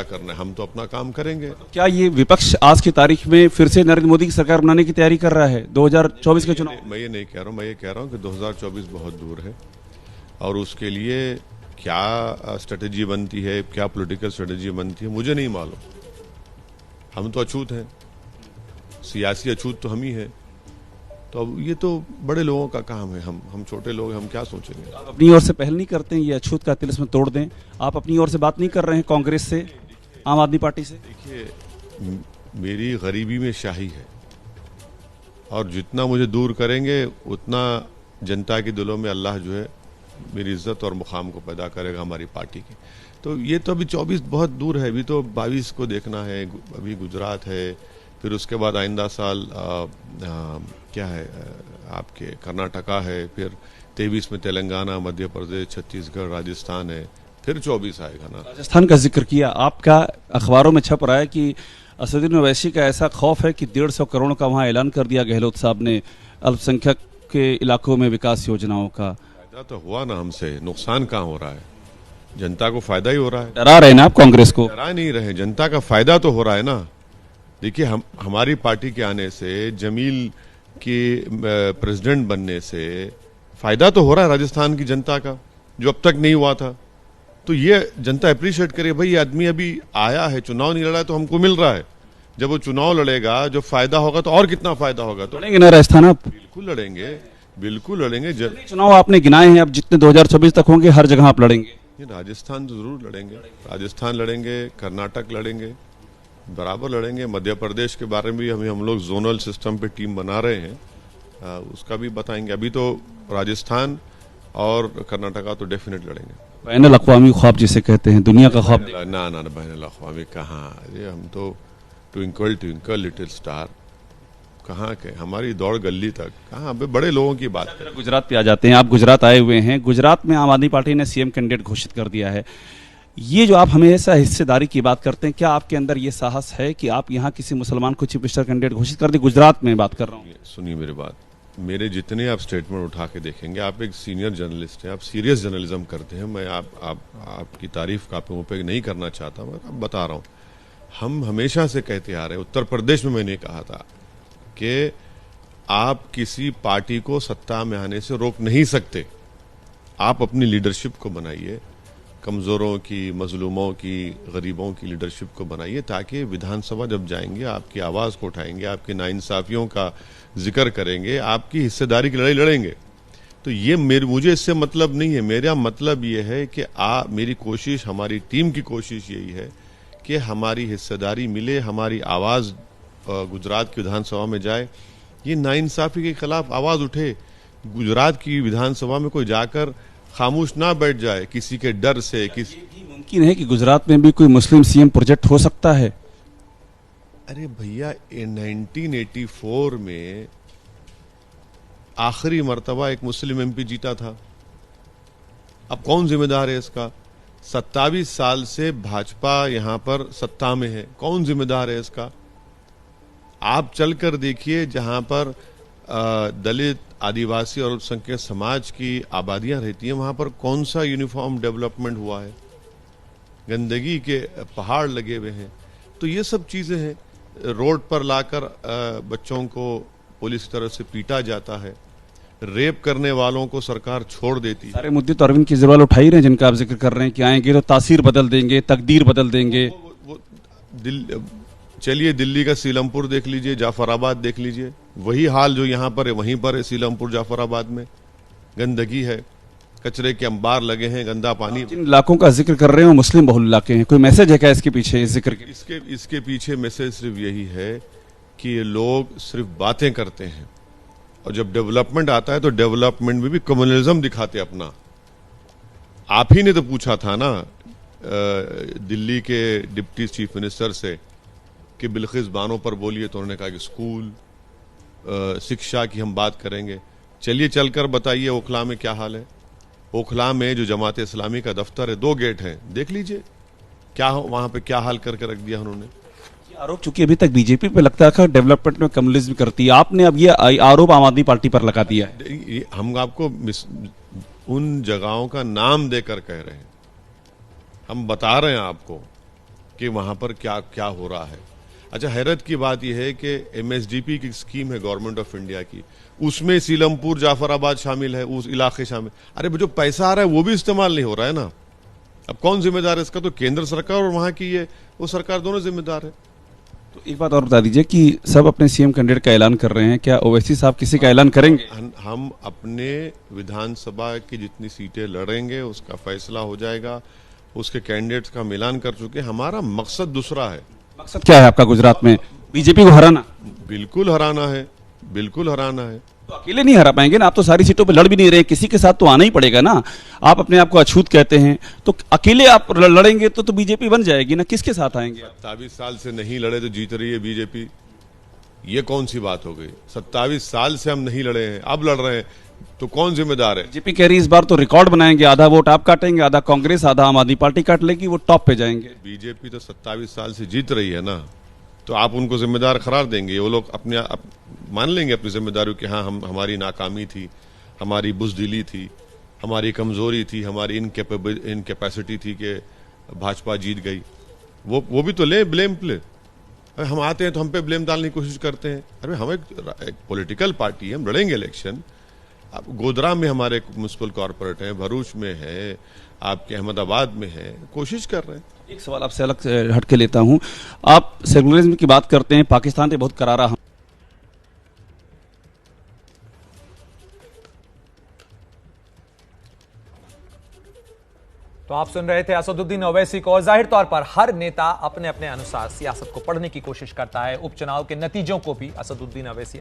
क्या करना है, हम तो अपना काम करेंगे। क्या ये विपक्ष आज की तारीख में फिर से नरेंद्र मोदी की सरकार बनाने की तैयारी कर रहा है 2024 के चुनाव? मैं ये नहीं कह रहा हूँ, मैं ये कह रहा हूँ कि 2024 बहुत दूर है और उसके लिए क्या स्ट्रेटेजी बनती है, क्या पॉलिटिकल स्ट्रेटेजी बनती है, मुझे नहीं मालूम। हम तो अछूत हैं, सियासी अछूत तो हम ही हैं। तो अब ये तो बड़े लोगों का काम है, हम छोटे लोग हैं, हम क्या सोचेंगे। आप अपनी ओर से पहल नहीं करते हैं ये अछूत का तिलिस्म तोड़ दें? आप अपनी ओर से बात नहीं कर रहे हैं कांग्रेस से, आम आदमी पार्टी से? देखिए, मेरी गरीबी में शाही है और जितना मुझे दूर करेंगे उतना जनता के दिलों में अल्लाह जो है मेरी इज्जत और मुकाम को पैदा करेगा हमारी पार्टी की। तो ये तो अभी 24 बहुत दूर है, अभी तो 22 को देखना है। अभी गुजरात है, फिर उसके बाद आइंदा साल क्या है आपके कर्नाटका है, फिर 23 में तेलंगाना, मध्य प्रदेश, छत्तीसगढ़, राजस्थान है, फिर 24 आएगा ना। राजस्थान का जिक्र किया, आपका अखबारों में छप रहा है कि असदुद्दीन ओवैसी का ऐसा खौफ है कि 150 करोड़ का वहां ऐलान कर दिया गहलोत साहब ने अल्पसंख्यक के इलाकों में विकास योजनाओं का। फायदा तो हुआ ना हमसे, नुकसान कहाँ हो रहा है? जनता को फायदा ही हो रहा है। डरा रहे ना आप कांग्रेस को? डरा नहीं रहे, जनता का फायदा तो हो रहा है ना। देखिए, हमारी पार्टी के आने से, जमील के प्रेसिडेंट बनने से फायदा तो हो रहा है राजस्थान की जनता का, जो अब तक नहीं हुआ था। तो ये जनता अप्रिशिएट करे, भाई ये आदमी अभी आया है, चुनाव नहीं लड़ा है तो हमको मिल रहा है। जब वो चुनाव लड़ेगा, जो फायदा होगा तो और कितना फायदा होगा। तो लड़ेंगे ना राजस्थान आप? बिल्कुल लड़ेंगे, बिल्कुल लड़ेंगे। चुनाव आपने गिनाए हैं, अब जितने 2024 तक होंगे हर जगह आप लड़ेंगे? राजस्थान तो जरूर लड़ेंगे, राजस्थान लड़ेंगे, कर्नाटक लड़ेंगे, बराबर लड़ेंगे। मध्य प्रदेश के बारे में भी हम लोग जोनल सिस्टम पे टीम बना रहे हैं, उसका भी बताएंगे। अभी तो राजस्थान और कर्नाटका तो डेफिनेट लड़ेंगे। बैनुल अक़वामी ख्वाब जिसे कहते हैं, दुनिया का ख्वाब? ना ना, बैनुल अक़वामी कहाँ? अरे हम तो ट्विंकल ट्विंकल लिटिल स्टार, कहाँ के, हमारी दौड़ गली तक कहाँ। बड़े लोगों की बात। गुजरात पे आ जाते हैं, आप गुजरात आए हुए हैं। गुजरात में आम आदमी पार्टी ने सीएम कैंडिडेट घोषित कर दिया है। ये जो आप हमेशा हिस्सेदारी की बात करते हैं, क्या आपके अंदर ये साहस है कि आप यहाँ किसी मुसलमान को चीफ मिनिस्टर कैंडिडेट घोषित कर दें? गुजरात में बात कर रहा हूँ। सुनिए मेरी बात, मेरे जितने आप स्टेटमेंट उठा के देखेंगे, आप एक सीनियर जर्नलिस्ट हैं, आप सीरियस जर्नलिज्म करते हैं। मैं आपकी तारीफ का आप पे नहीं करना चाहता, मैं आप बता रहा हूँ। हम हमेशा से कहते आ रहे हैं, उत्तर प्रदेश में मैंने कहा था कि आप किसी पार्टी को सत्ता में आने से रोक नहीं सकते। आप अपनी लीडरशिप को बनाइए, कमज़ोरों की, मजलूमों की, गरीबों की लीडरशिप को बनाइए, ताकि विधानसभा जब जाएंगे आपकी आवाज़ को उठाएंगे, आपकी नाइंसाफियों का जिक्र करेंगे, आपकी हिस्सेदारी की लड़ाई लड़ेंगे। तो ये मुझे इससे मतलब नहीं है। मेरा मतलब ये है कि मेरी कोशिश, हमारी टीम की कोशिश यही है कि हमारी हिस्सेदारी मिले, हमारी आवाज़ गुजरात की विधानसभा में जाए, ये नाइंसाफी के खिलाफ आवाज़ उठे। गुजरात की विधानसभा में कोई जाकर खामोश ना बैठ जाए किसी के डर से। मुमकिन है कि गुजरात में भी कोई मुस्लिम सीएम प्रोजेक्ट हो सकता है? अरे भैया, 1984 में आखिरी मर्तबा एक मुस्लिम एमपी जीता था। अब कौन जिम्मेदार है इसका? 27 साल से भाजपा यहां पर सत्ता में है, कौन जिम्मेदार है इसका? आप चलकर देखिए, जहां पर दलित, आदिवासी और अल्पसंख्यक समाज की आबादियां रहती हैं, वहां पर कौन सा यूनिफॉर्म डेवलपमेंट हुआ है? गंदगी के पहाड़ लगे हुए हैं। तो ये सब चीजें हैं। रोड पर लाकर बच्चों को पुलिस की तरफ से पीटा जाता है, रेप करने वालों को सरकार छोड़ देती है। सारे मुद्दे तो अरविंद केजरीवाल उठा ही रहे हैं, जिनका आप जिक्र कर रहे हैं कि आएंगे तो तासीर बदल देंगे, तकदीर बदल देंगे। चलिए दिल्ली का सीलमपुर देख लीजिए, जाफराबाद देख लीजिए, वही हाल जो यहाँ पर है वहीं पर है। सीलमपुर, जाफराबाद में गंदगी है, कचरे के अंबार लगे हैं, गंदा पानी। जिन इलाकों का जिक्र कर रहे हैं वो मुस्लिम बहुल इलाके हैं, कोई मैसेज है क्या इसके पीछे, इस जिक्र के? इसके पीछे मैसेज सिर्फ यही है कि ये लोग सिर्फ बातें करते हैं और जब डेवलपमेंट आता है तो डेवलपमेंट में भी कम्युनलिज्म दिखाते अपना। आप ही ने तो पूछा था ना दिल्ली के डिप्टी चीफ मिनिस्टर से कि बिल्किस बानो पर बोलिए, तो उन्होंने कहा कि स्कूल, शिक्षा की हम बात करेंगे। चलिए चलकर बताइए ओखला में क्या हाल है। ओखला में जो जमात इस्लामी का दफ्तर है, 2 गेट हैं, देख लीजिए क्या वहां पे क्या हाल करके रख दिया उन्होंने। आरोप चूंकि अभी तक बीजेपी पे लगता था डेवलपमेंट में कम्युनलिज्म करती है, आपने अब ये आरोप आम आदमी पार्टी पर लगा दिया है। हम आपको उन जगहों का नाम देकर कह रहे हैं, हम बता रहे हैं आपको कि वहाँ पर क्या क्या हो रहा है। अच्छा, हैरत की बात यह है कि MSDP की स्कीम है गवर्नमेंट ऑफ इंडिया की, उसमें सीलमपुर जाफराबाद शामिल है, उस इलाके शामिल। अरे जो पैसा आ रहा है वो भी इस्तेमाल नहीं हो रहा है ना। अब कौन जिम्मेदार है इसका? तो केंद्र सरकार और वहाँ की वो सरकार दोनों जिम्मेदार है। तो एक बात और बता दीजिए कि सब अपने सीएम कैंडिडेट का ऐलान कर रहे हैं, क्या ओवैसी साहब किसी का ऐलान करेंगे? हम अपने विधानसभा की जितनी सीटें लड़ेंगे उसका फैसला हो जाएगा, उसके कैंडिडेट्स का मिलान कर चुके। हमारा मकसद दूसरा है। मकसद क्या है आपका गुजरात में? बीजेपी को हराना? बिल्कुल हराना है, बिल्कुल हराना है। तो अकेले नहीं हरा पाएंगे ना, आप तो सारी सीटों पे लड़ भी नहीं रहे, किसी के साथ तो आना ही पड़ेगा ना। आप अपने आप को अछूत कहते हैं, तो अकेले आप लड़ेंगे तो बीजेपी बन जाएगी ना, किसके साथ आएंगे? 27 साल से नहीं लड़े तो जीत रही है बीजेपी, ये कौन सी बात हो गई? 27 साल से हम नहीं लड़े हैं, अब लड़ रहे हैं, तो कौन जिम्मेदार है? बीजेपी कह रही इस बार तो रिकॉर्ड बनाएंगे, आधा वोट आप काटेंगे, आधा कांग्रेस, आधा आम आदमी पार्टी काट लेगी, वो टॉप पे जाएंगे। बीजेपी तो 27 साल से जीत रही है ना, तो आप उनको जिम्मेदार करार देंगे? वो लोग अपने मान लेंगे अपनी जिम्मेदारी कि हाँ हमारी नाकामी थी, हमारी बुज़दिली थी, हमारी कमजोरी थी, हमारी इनकैपेसिटी थी कि भाजपा जीत गई। वो भी तो ले ब्लेम प्ले। हम आते हैं तो हम पे ब्लेम डालने की कोशिश करते हैं। अरे हम एक पॉलिटिकल पार्टी है, हम लड़ेंगे इलेक्शन। अब गोधरा में हमारे म्युनिसिपल कॉर्पोरेट हैं, भरूच में है, आपके अहमदाबाद में है, कोशिश कर रहे हैं। एक सवाल आपसे अलग से हट के लेता हूं, आप सेकुलरिज्म की बात करते हैं, पाकिस्तान पे बहुत करारा। तो आप सुन रहे थे असदुद्दीन ओवैसी को। जाहिर तौर पर हर नेता अपने अपने अनुसार सियासत को पढ़ने की कोशिश करता है। उपचुनाव के नतीजों को भी असदुद्दीन ओवैसी